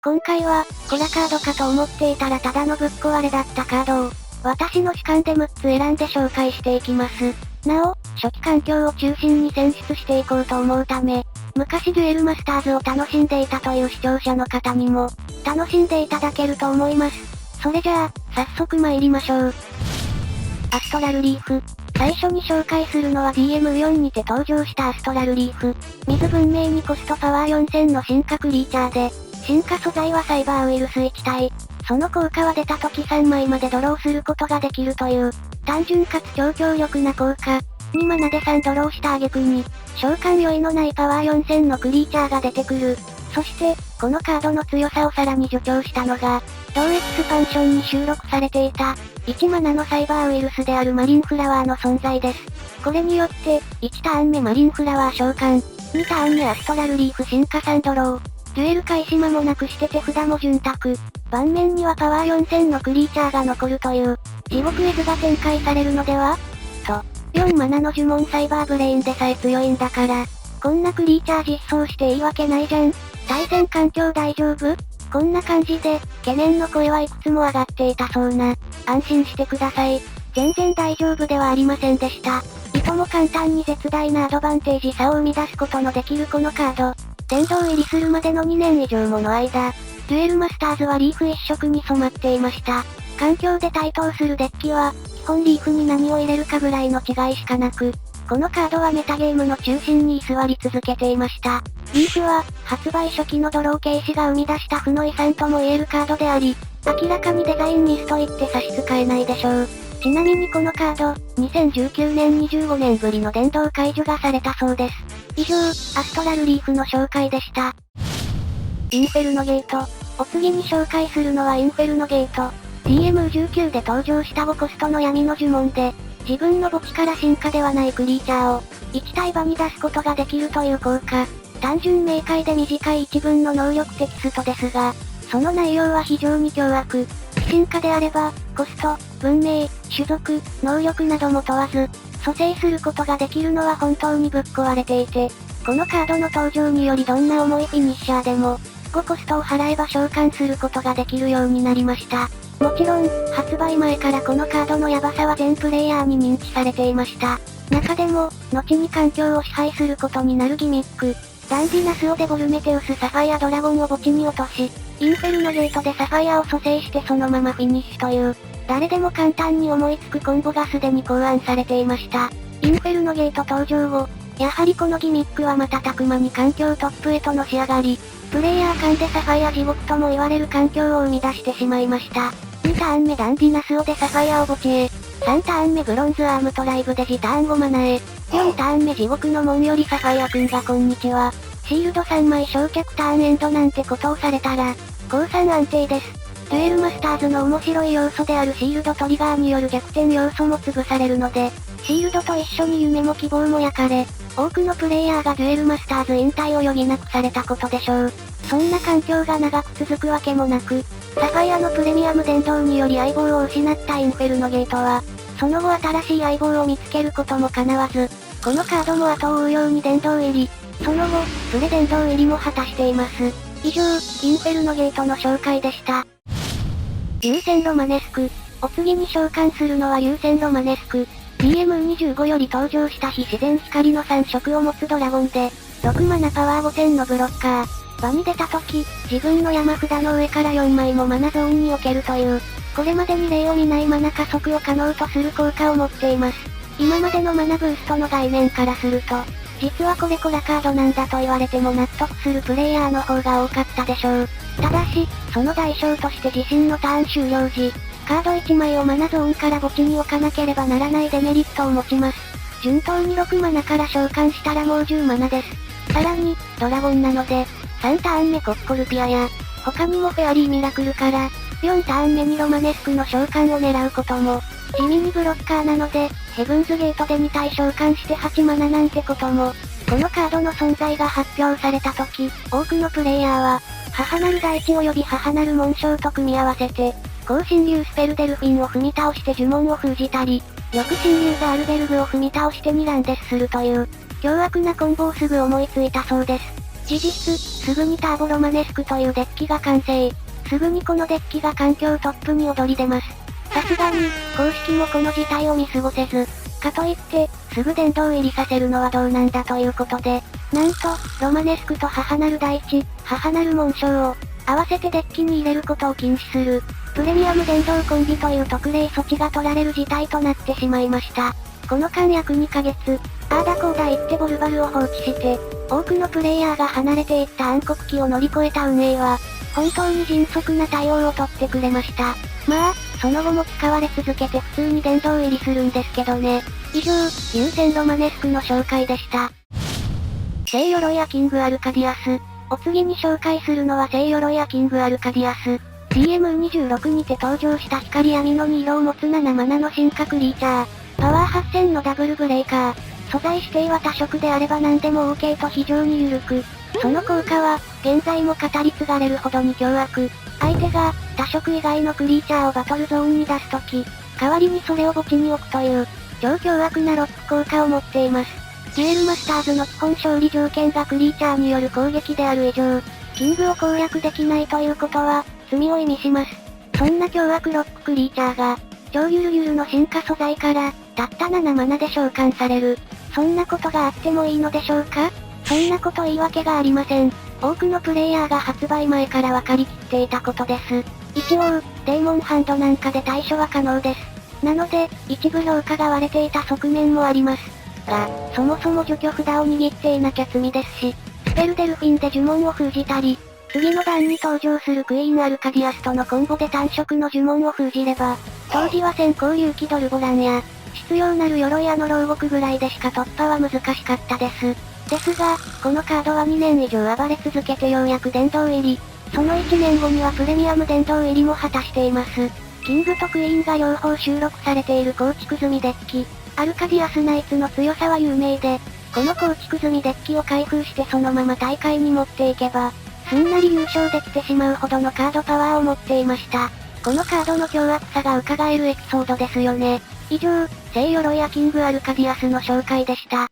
今回は、コラカードかと思っていたらただのぶっ壊れだったカードを、私の主観で6つ選んで紹介していきます。なお、初期環境を中心に選出していこうと思うため、昔デュエルマスターズを楽しんでいたという視聴者の方にも、楽しんでいただけると思います。それじゃあ、早速参りましょう。アストラルリーフ。最初に紹介するのは DM4 にて登場したアストラルリーフ。水文明にコストパワー4000の進化クリーチャーで、進化素材はサイバーウイルス1体。その効果は出た時3枚までドローすることができるという、単純かつ超強力な効果。2マナで3ドローした挙句に、召喚酔いのないパワー4000のクリーチャーが出てくる。そして、このカードの強さをさらに助長したのが、同エクスパンションに収録されていた、1マナのサイバーウイルスであるマリンフラワーの存在です。これによって、1ターン目マリンフラワー召喚、2ターン目アストラルリーフ進化3ドロー。デュエル開始間もなくして手札も潤沢。盤面にはパワー4000のクリーチャーが残るという、地獄絵図が展開されるのではと、4マナの呪文サイバーブレインでさえ強いんだから、こんなクリーチャー実装していいわけないじゃん。対戦環境大丈夫？こんな感じで、懸念の声はいくつも上がっていたそうな。安心してください。全然大丈夫ではありませんでした。いとも簡単に絶大なアドバンテージ差を生み出すことのできるこのカード。殿堂入りするまでの2年以上もの間、デュエルマスターズはリーフ一色に染まっていました。環境で対等するデッキは、基本リーフに何を入れるかぐらいの違いしかなく、このカードはメタゲームの中心に居座り続けていました。リーフは、発売初期のドロー形式が生み出した負の遺産とも言えるカードであり、明らかにデザインミスと言って差し支えないでしょう。ちなみにこのカード、2019年25年ぶりの殿堂解除がされたそうです。以上、アストラルリーフの紹介でした。インフェルノゲート。お次に紹介するのはインフェルノゲート。DM19 で登場した5コストの闇の呪文で、自分の墓地から進化ではないクリーチャーを、1体場に出すことができるという効果。単純明快で短い一文の能力テキストですが、その内容は非常に凶悪。非進化であれば、コスト、文明、種族、能力なども問わず、蘇生することができるのは本当にぶっ壊れていて、このカードの登場によりどんな重いフィニッシャーでも、5コストを払えば召喚することができるようになりました。もちろん、発売前からこのカードのヤバさは全プレイヤーに認知されていました。中でも、後に環境を支配することになるギミック、ダンディナスオデボルメテウスサファイアドラゴンを墓地に落とし、インフェルノゲートでサファイアを蘇生してそのままフィニッシュという、誰でも簡単に思いつくコンボがすでに考案されていました。インフェルノゲート登場後、やはりこのギミックは瞬く間に環境トップへとのし上がり、プレイヤー間でサファイア地獄とも言われる環境を生み出してしまいました。2ターン目ダンディナスオでサファイアを墓地へ、3ターン目ブロンズアームトライブでジターン5マナへ、4ターン目地獄の門よりサファイアくんがこんにちは。シールド3枚焼却ターンエンドなんてことをされたら、降参安定です。デュエルマスターズの面白い要素であるシールドトリガーによる逆転要素も潰されるので、シールドと一緒に夢も希望も焼かれ、多くのプレイヤーがデュエルマスターズ引退を余儀なくされたことでしょう。そんな環境が長く続くわけもなく、サファイアのプレミアム殿堂により相棒を失ったインフェルノゲートは、その後新しい相棒を見つけることも叶わず、このカードも後を追うように殿堂入り、その後、プレ殿堂入りも果たしています。以上、インフェルノゲートの紹介でした。優先ロマネスク。お次に召喚するのは優先ロマネスク。DM25 より登場した非自然光の3色を持つドラゴンで、6マナパワー5000のブロッカー。場に出た時、自分の山札の上から4枚もマナゾーンに置けるという、これまでに例を見ないマナ加速を可能とする効果を持っています。今までのマナブーストの概念からすると、実はこれコラカードなんだと言われても納得するプレイヤーの方が多かったでしょう。ただし、その代償として自身のターン終了時、カード1枚をマナゾーンから墓地に置かなければならないデメリットを持ちます。順当に6マナから召喚したらもう10マナです。さらに、ドラゴンなので、3ターン目コッコルピアや、他にもフェアリーミラクルから、4ターン目にロマネスクの召喚を狙うことも、地味にブロッカーなので、ヘブンズゲートで2体召喚して8マナなんてことも、このカードの存在が発表された時、多くのプレイヤーは、母なる大地及び母なる紋章と組み合わせて、高神竜スペルデルフィンを踏み倒して呪文を封じたり、翼神竜ザールベルグを踏み倒して2ランデスするという、凶悪なコンボをすぐ思いついたそうです。事実、すぐにターボロマネスクというデッキが完成。すぐにこのデッキが環境トップに躍り出ます。さすがに、公式もこの事態を見過ごせず、かといって、すぐ殿堂入りさせるのはどうなんだということで、なんと、ロマネスクと母なる大地、母なる紋章を、合わせてデッキに入れることを禁止する、プレミアム殿堂コンビという特例措置が取られる事態となってしまいました。この間約2ヶ月、あーだこーだ言ってボルバルを放置して、多くのプレイヤーが離れていった暗黒期を乗り越えた運営は、本当に迅速な対応をとってくれました。まあ、その後も使われ続けて普通に殿堂入りするんですけどね。以上、優先ロマネスクの紹介でした。聖鎧やキングアルカディアス。お次に紹介するのは聖鎧やキングアルカディアス。CM26 にて登場した光闇の2色を持つ7マナの進化クリーチャー。パワー8000のダブルブレーカー。素材指定は多色であれば何でも OK と非常に緩く。その効果は、現在も語り継がれるほどに凶悪。相手が、多色以外のクリーチャーをバトルゾーンに出すとき、代わりにそれを墓地に置くという、超凶悪なロック効果を持っています。デュエルマスターズの基本勝利条件がクリーチャーによる攻撃である以上、キングを攻略できないということは、罪を意味します。そんな凶悪ロッククリーチャーが、超ゆるゆるの進化素材から、たった7マナで召喚される。そんなことがあってもいいのでしょうか？そんなこと言い訳がありません。多くのプレイヤーが発売前から分かりきっていたことです。一応、デーモンハンドなんかで対処は可能です。なので、一部評価が割れていた側面もあります。が、そもそも除去札を握っていなきゃ罪ですし、スペルデルフィンで呪文を封じたり、次の段に登場するクイーンアルカディアスとのコンボで単色の呪文を封じれば、当時は先行勇気ドルボランや、必要なる鎧の牢獄ぐらいでしか突破は難しかったです。ですが、このカードは2年以上暴れ続けてようやく殿堂入り。その1年後にはプレミアム殿堂入りも果たしています。キングとクイーンが両方収録されている構築済みデッキ。アルカディアスナイツの強さは有名で、この構築済みデッキを開封してそのまま大会に持っていけば、すんなり優勝できてしまうほどのカードパワーを持っていました。このカードの凶悪さが伺えるエピソードですよね。以上、聖鎧やキングアルカディアスの紹介でした。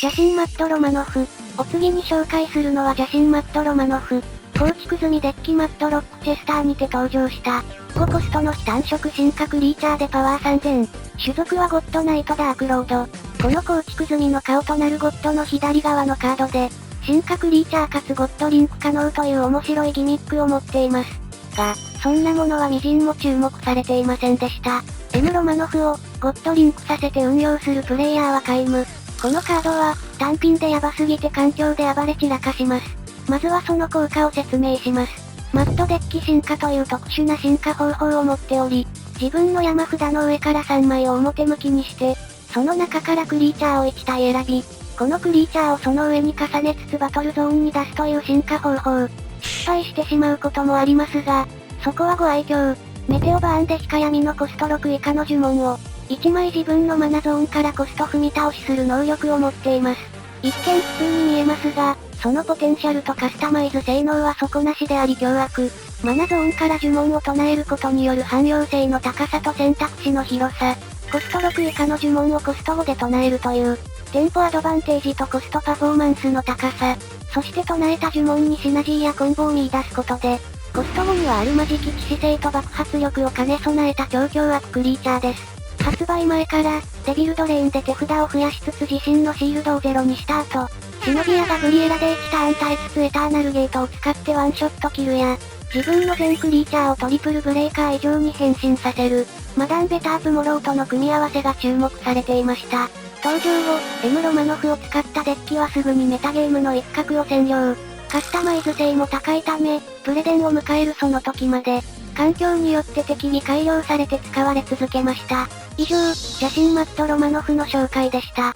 邪神マットロマノフ。お次に紹介するのは邪神マットロマノフ。構築済みデッキマットロックチェスターにて登場した。5コストの非単色進化クリーチャーでパワー3000。種族はゴッドナイトダークロード。この構築済みの顔となるゴッドの左側のカードで、進化クリーチャーかつゴッドリンク可能という面白いギミックを持っています。が、そんなものは微塵も注目されていませんでした。M ロマノフをゴッドリンクさせて運用するプレイヤーは皆無。このカードは単品でヤバすぎて環境で暴れ散らかします。まずはその効果を説明します。マットデッキ進化という特殊な進化方法を持っており、自分の山札の上から3枚を表向きにして、その中からクリーチャーを1体選び、このクリーチャーをその上に重ねつつバトルゾーンに出すという進化方法。失敗してしまうこともありますが、そこはご愛嬌。メテオバーンで光闇のコスト6以下の呪文を、1枚自分のマナゾーンからコスト踏み倒しする能力を持っています。一見普通に見えますが、そのポテンシャルとカスタマイズ性能は底なしであり凶悪。マナゾーンから呪文を唱えることによる汎用性の高さと選択肢の広さ。コスト6以下の呪文をコスト5で唱えるという、テンポアドバンテージとコストパフォーマンスの高さ。そして唱えた呪文にシナジーやコンボを見出すことで、コスト5にはあるまじき騎士性と爆発力を兼ね備えた超凶悪クリーチャーです。発売前から、デビルドレーンで手札を増やしつつ自身のシールドをゼロにした後、シノギやガブリエラで1ターン耐えつつエターナルゲートを使ってワンショットキルや、自分の全クリーチャーをトリプルブレーカー以上に変身させる、マダンベタープモローとの組み合わせが注目されていました。登場後、M ロマノフを使ったデッキはすぐにメタゲームの一角を占領。カスタマイズ性も高いため、プレデンを迎えるその時まで、環境によって適宜改良されて使われ続けました。以上、邪神マットロマノフの紹介でした。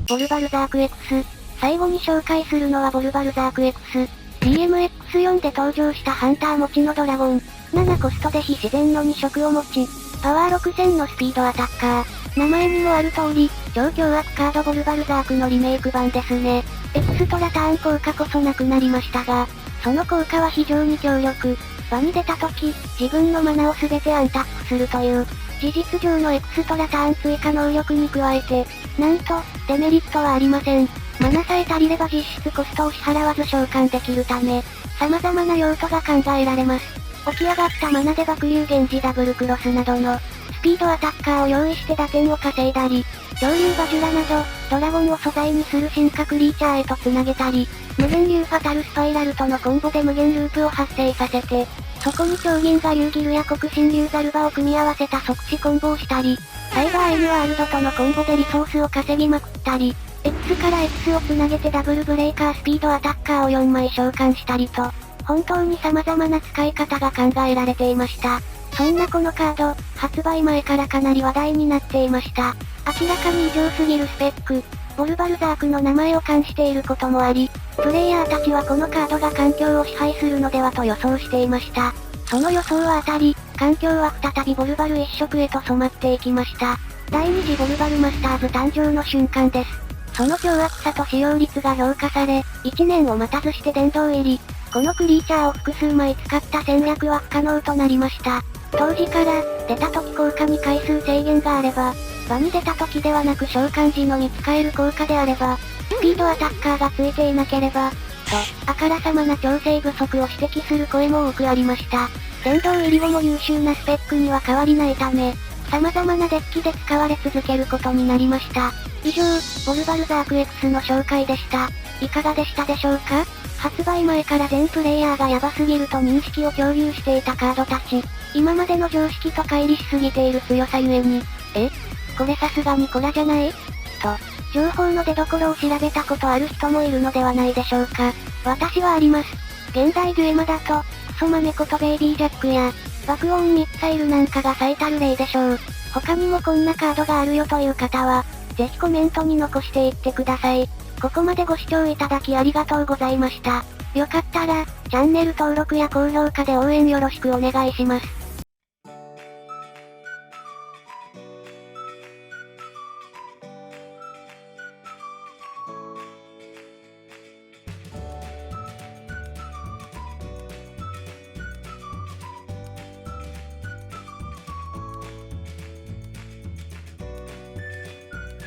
ボルバルザーク X。最後に紹介するのはボルバルザーク X。DMX4 で登場したハンター持ちのドラゴン。7コストで非自然の2色を持ち、パワー6000のスピードアタッカー。名前にもある通り、超凶悪カードボルバルザークのリメイク版ですね。エクストラターン効果こそなくなりましたが、その効果は非常に強力。場に出た時、自分のマナを全てアンタックするという、事実上のエクストラターン追加能力に加えて、なんと、デメリットはありません。マナさえ足りれば実質コストを支払わず召喚できるため、様々な用途が考えられます。起き上がったマナで爆流源氏ダブルクロスなどの、スピードアタッカーを用意して打点を稼いだり、恐竜バジュラなど、ドラゴンを素材にする進化クリーチャーへと繋げたり、無限流ファタルスパイラルとのコンボで無限ループを発生させて、そこに超銀河流ギルや黒神流ザルバを組み合わせた即死コンボをしたり、サイバー N ワールドとのコンボでリソースを稼ぎまくったり、X から X を繋げてダブルブレイカースピードアタッカーを4枚召喚したりと、本当に様々な使い方が考えられていました。そんなこのカード、発売前からかなり話題になっていました。明らかに異常すぎるスペック、ボルバルザークの名前を冠していることもあり、プレイヤーたちはこのカードが環境を支配するのではと予想していました。その予想は当たり、環境は再びボルバル一色へと染まっていきました。第2次ボルバルマスターズ誕生の瞬間です。その凶悪さと使用率が評価され、1年を待たずして殿堂入り。このクリーチャーを複数枚使った戦略は不可能となりました。当時から、出た時効果に回数制限があれば、場に出た時ではなく召喚時のみ使える効果であれば、スピードアタッカーがついていなければ、と、あからさまな調整不足を指摘する声も多くありました。殿堂入り後も優秀なスペックには変わりないため、様々なデッキで使われ続けることになりました。以上、ボルバルザーク X の紹介でした。いかがでしたでしょうか？発売前から全プレイヤーがヤバすぎると認識を共有していたカードたち。今までの常識と乖離しすぎている強さゆえに、これさすがにコラじゃない？と、情報の出所を調べたことある人もいるのではないでしょうか。私はあります。現代デュエマだと、クソマメことベイビージャックや、爆音ミッサイルなんかが最たる例でしょう。他にもこんなカードがあるよという方は、ぜひコメントに残していってください。ここまでご視聴いただきありがとうございました。よかったら、チャンネル登録や高評価で応援よろしくお願いします。